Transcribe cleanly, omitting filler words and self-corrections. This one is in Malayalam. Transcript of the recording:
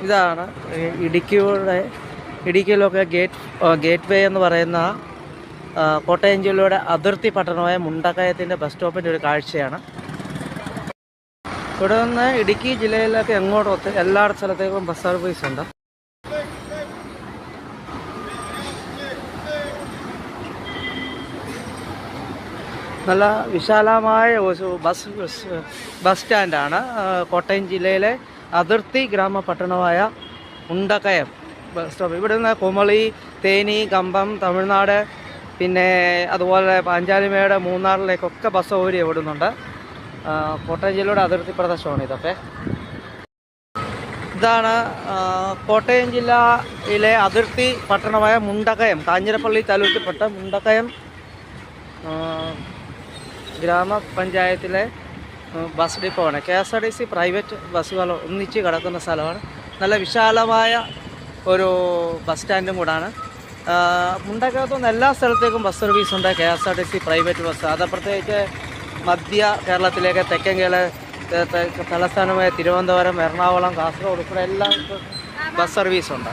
ഇതാണ് ഇടുക്കിയിലൊക്കെ ഗേറ്റ് വേ എന്ന് പറയുന്ന കോട്ടയം ജില്ലയുടെ അതിർത്തി പട്ടണമായ മുണ്ടക്കയത്തിൻ്റെ ബസ് സ്റ്റോപ്പിൻ്റെ ഒരു കാഴ്ചയാണ്. ഇവിടെ നിന്ന് ഇടുക്കി ജില്ലയിലൊക്കെ എങ്ങോട്ടൊത്ത് എല്ലാ സ്ഥലത്തേക്കും ബസ് സർവീസ് ഉണ്ട്. നല്ല വിശാലമായ ഒരു ബസ് സ്റ്റാൻഡാണ്. കോട്ടയം ജില്ലയിലെ അതിർത്തി ഗ്രാമപട്ടണമായ മുണ്ടക്കയം ബസ് സ്റ്റോപ്പ്. ഇവിടെ നിന്ന് കുമളി, തേനി, കമ്പം, തമിഴ്നാട്, പിന്നെ അതുപോലെ പാഞ്ചാലിമേട്, മൂന്നാറിലേക്കൊക്കെ ബസ് സൗകര്യം ഓടുന്നുണ്ട്. കോട്ടയം ജില്ലയുടെ അതിർത്തി പ്രദേശമാണ് ഇതൊക്കെ. ഇതാണ് കോട്ടയം ജില്ലയിലെ അതിർത്തി പട്ടണമായ മുണ്ടക്കയം, കാഞ്ഞിരപ്പള്ളി താലൂക്കിൽപ്പെട്ട മുണ്ടക്കയം ഗ്രാമപഞ്ചായത്തിലെ ബസ് ഡിപ്പോയാണ്. KSRTC പ്രൈവറ്റ് ബസ്സുകൾ ഒന്നിച്ച് കിടക്കുന്ന സ്ഥലമാണ്. നല്ല വിശാലമായ ഒരു ബസ് സ്റ്റാൻഡും കൂടാണ്. മുണ്ടക്കയത്തുനിന്ന് എല്ലാ സ്ഥലത്തേക്കും ബസ് സർവീസ് ഉണ്ട്. KSRTC private bus. അത് പ്രത്യേകിച്ച് മധ്യ കേരളത്തിലേക്ക്, തെക്കൻ കേരള തലസ്ഥാനമായ തിരുവനന്തപുരം, എറണാകുളം, കാസർഗോഡ് ഉൾപ്പെടെ എല്ലാ ബസ് സർവീസുണ്ട്.